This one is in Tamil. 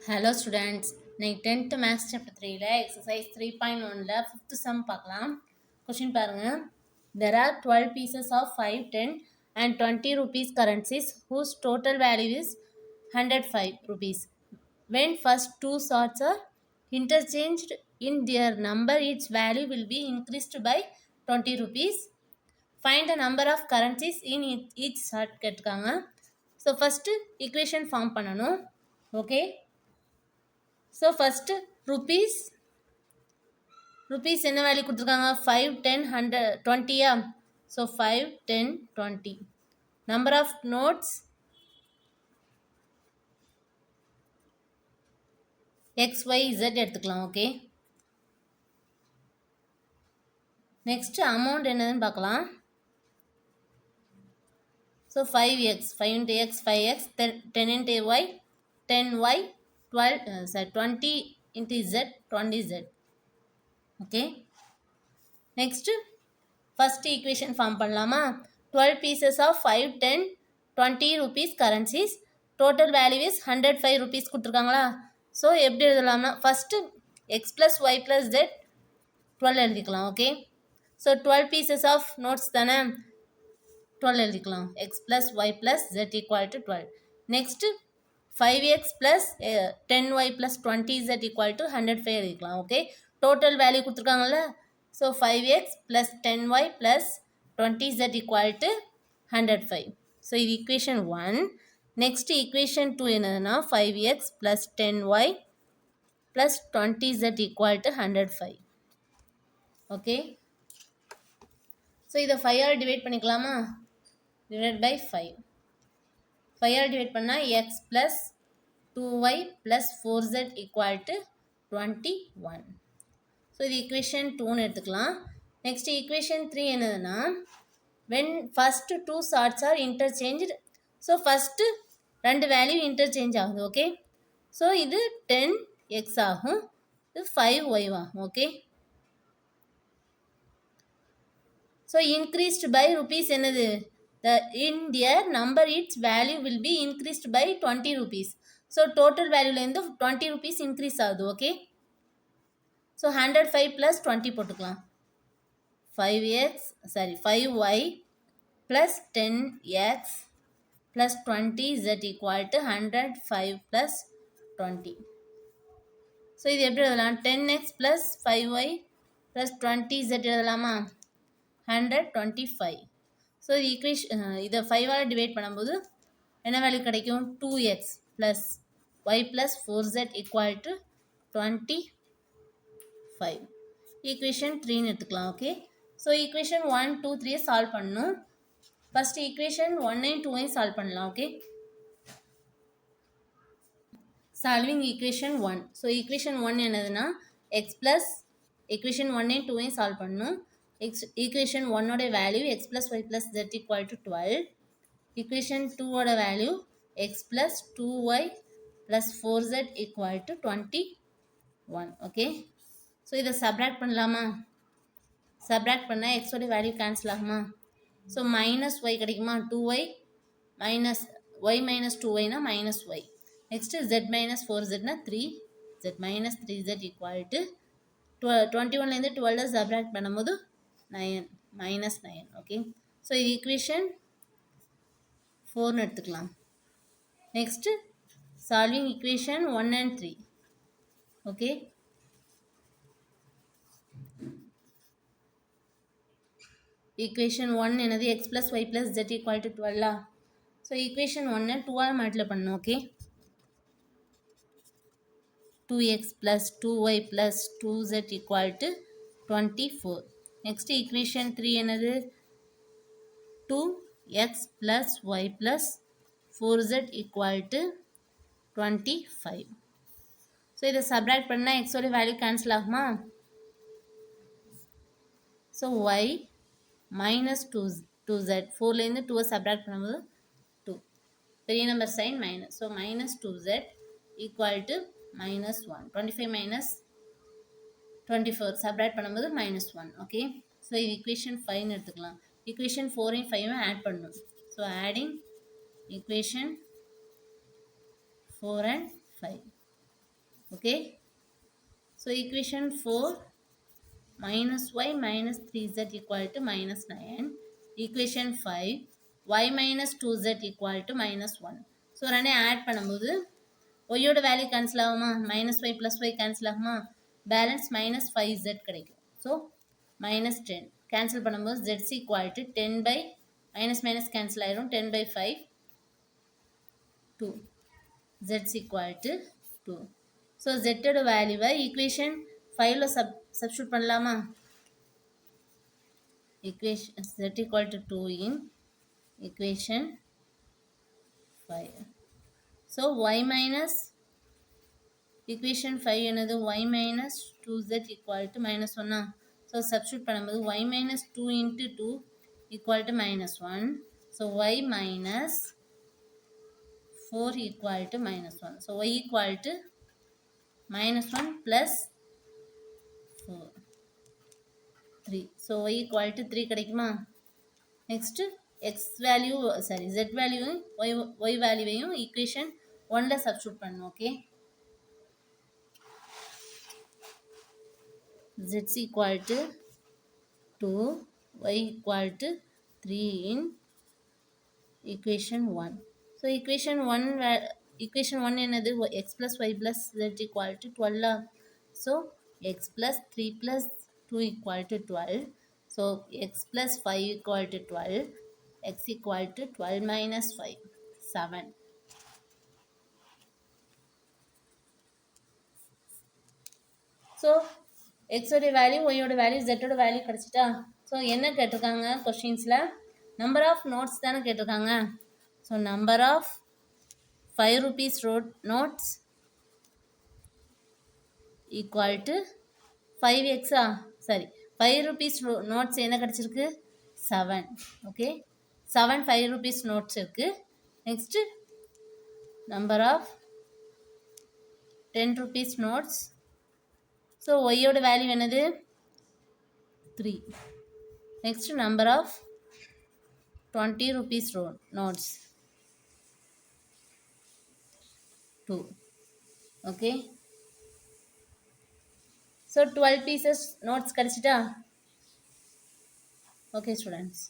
Hello students, இன்னைக்கு 10th மேத்ஸ் சாப்டர் 3ல எக்ஸசைஸ் 3.1ல 5th சம் பார்க்கலாம். கொஸ்டின் பாருங்க. There are 12 pieces of 5, 10 and 20 rupees currencies whose total value is 105 rupees. When first two sorts are interchanged in their number, its value will be increased by 20 rupees. Find the number of currencies in each sort கேட்டிருக்காங்க. ஸோ ஃபஸ்ட்டு ஈக்குவேஷன் ஃபார்ம் பண்ணணும். ஓகே, ஸோ ஃபஸ்ட்டு ருபீஸ் என்ன வேல்யூ கொடுத்துருக்காங்க? 5, 10, 100, 20யா? ஸோ 5, 10, 20. நம்பர் ஆஃப் நோட்ஸ் XYZ எடுத்துக்கலாம். ஓகே, நெக்ஸ்ட் அமௌண்ட் என்னதுன்னு பார்க்கலாம். So 5x, 5 into x, 5x, 10 into y, 10y, 20 into z, 20z. Okay, next first equation form பண்ணலாமா? 12 pieces of 5, 10, 20 rupees currencies, total value is 105 rupees கொடுத்துருக்காங்களா? ஸோ எப்படி எழுதலாம்னா first x plus y plus z 12 எழுதிக்கலாம். Okay, so 12 pieces of notes தானே, 12 எழுதிக்கலாம். X plus y plus z equal to 12. Next 5x plus 10y plus 20z equal to 105 எழுதிக்கலாம். ஓகே, டோட்டல் வேல்யூ கொடுத்துருக்காங்கல்ல, so 5x plus 10y plus 20z equal to 105. So இது ஈக்குவேஷன் 1. நெக்ஸ்ட் ஈக்குவேஷன் 2 என்னதுன்னா 5x plus 10y plus 20z equal to 105. Okay, so இதை 5ஆல் டிவைட் பண்ணிக்கலாமா? Divide by 5. 5ஆல் டிவைட் பண்ணால் x plus 2y plus 4z equal to 21. So இது ஈக்குவேஷன் 2ன்னு எடுத்துக்கலாம். நெக்ஸ்ட் ஈக்குவேஷன் 3 என்னதுன்னா when first two sorts are interchanged. So first ரெண்டு வேல்யூ இன்டர்சேஞ்ச் ஆகுது. ஓகே, ஸோ இது 10x ஆகும், இது 5y ஆகும். Okay, so increased by rupees என்னது? in their number its value will be increased by 20 rupees. So total வேல்யூலேருந்து 20 rupees இன்க்ரீஸ் ஆகுது. ஓகே, ஸோ 105 ப்ளஸ் 20 போட்டுக்கலாம். 5y plus 10x plus 20z equal to 105 plus 20. So இது எப்படி எழுதலாம்? 10x plus 5y plus 20z எழுதலாமா? 125. ஸோ இது இதை 5ஆல் டிவைட் பண்ணும்போது என்ன வேல்யூ கிடைக்கும்? 2x plus y plus 4z equal to 25. Equation 3ன்னு எடுத்துக்கலாம். ஓகே, ஸோ ஈக்குவேஷன் 1, 2, 3 சால்வ் பண்ணணும். ஃபஸ்ட் ஈக்குவேஷன் 1 and 2 சால்வ் பண்ணலாம். Okay, solving equation 1. So equation 1 என்னதுன்னா x plus equation 1 and 2 solve பண்ணணும். ஈக்குவேஷன் 1ஓட value x plus y plus z equal to 12. Equation 2ஓட value x plus 2y plus 4z equal to 21. Okay, so இதை சப்ராக்ட் பண்ணலாமா? சப்ராக்ட் பண்ணால் எக்ஸோட வேல்யூ கேன்சல் ஆகுமா? ஸோ மைனஸ் ஒய் கிடைக்குமா? 2y மைனஸ் ஒய் மைனஸ் 2yனா minus y. Next z minus 4zனா 3z minus 3z equal to 21லேருந்து 12 சப்ராக்ட் பண்ணும்போது 9 மைனஸ் 9. ஓகே, ஸோ இது ஈக்குவேஷன் 4ன்னு எடுத்துக்கலாம். Next solving equation 1 and 3. Okay, equation 1 என்னது? X plus y plus z equal to 12. So equation 1 2ஆல் மல்டிப்ளை பண்ணணும். Okay, 2x plus 2y plus 2z equal to 24. Next equation 3 என்னது? 2x plus y plus 4z equal to 25. So இதை சப்ராக்ட் பண்ணால் எக்ஸோட வேல்யூ கேன்சல் ஆகுமா? ஸோ ஒய் மைனஸ் 2z 4லேருந்து 2 சப்ராக்ட் பண்ணும்போது 2 பெரிய number sign minus, so minus 2z equal to minus 1. 25 minus 24 subtract பண்ணும்போது மைனஸ் 1. ஓகே, ஸோ இது ஈக்குவேஷன் 5ன்னு எடுத்துக்கலாம். ஈக்குவேஷன் 4ஐயும் 5ஐயும் ஆட் பண்ணணும். So adding equation 4 and 5. Okay, so equation 4, minus y minus 3z equal to minus 9. Equation 5, y minus 2z equal to minus 1. So ரெண்டே ஆட் பண்ணும்போது ஒய்யோட வேல்யூ கேன்சல் ஆகுமா, minus y plus y cancel ஆகுமா, பேலன்ஸ் மைனஸ் 5z கிடைக்கும். ஸோ மைனஸ் 10 கேன்சல் பண்ணும்போது z equal to 10 by minus minus cancel ஆயிடும், 10 by 5 2, z equal to 2. So z ஓட வேல்யூவை ஈக்குவேஷன் 5ல சப்ஸ்டியூட் பண்ணலாமா, equation z equal to 2 in equation 5. So y minus equation 5 என்னது y minus 2z equal to minus 1. So substitute பண்ணும்போது y minus 2 into 2 equal to minus 1. So y minus 4 equal to minus 1. So y equal to minus 1 plus 4 3. So y equal to 3 கிடைக்குமா. Next x value sorry z value y value equation 1ல substitute பண்ணணும். Okay, z equal to 2, y equal to 3 in equation 1. So equation 1 என்னது x plus y plus z equal to 12. So x plus 3 plus 2 equal to 12. So x plus 5 equal to 12. X equal to 12 minus 5, 7. So எக்ஸோடைய வேல்யூ ஒய்யோட வேல்யூ ஜெட்டோட வேல்யூ கிடச்சிட்டா. ஸோ என்ன கேட்டிருக்காங்க கொஸ்டின்ஸில், நம்பர் ஆஃப் நோட்ஸ் தானே கேட்டிருக்காங்க. So number of 5 rupees notes equal to 5x sorry 5 rupees notes என்ன கிடச்சிருக்கு 7. ஓகே, 7 5 rupees நோட்ஸ் இருக்குது. Next number of 10 rupees notes. So ஒய்யோட வேல்யூ என்னது 3. Next number of 20 rupees notes 2. Okay, so 12 pieces notes கிடச்சிட்டா. Okay students.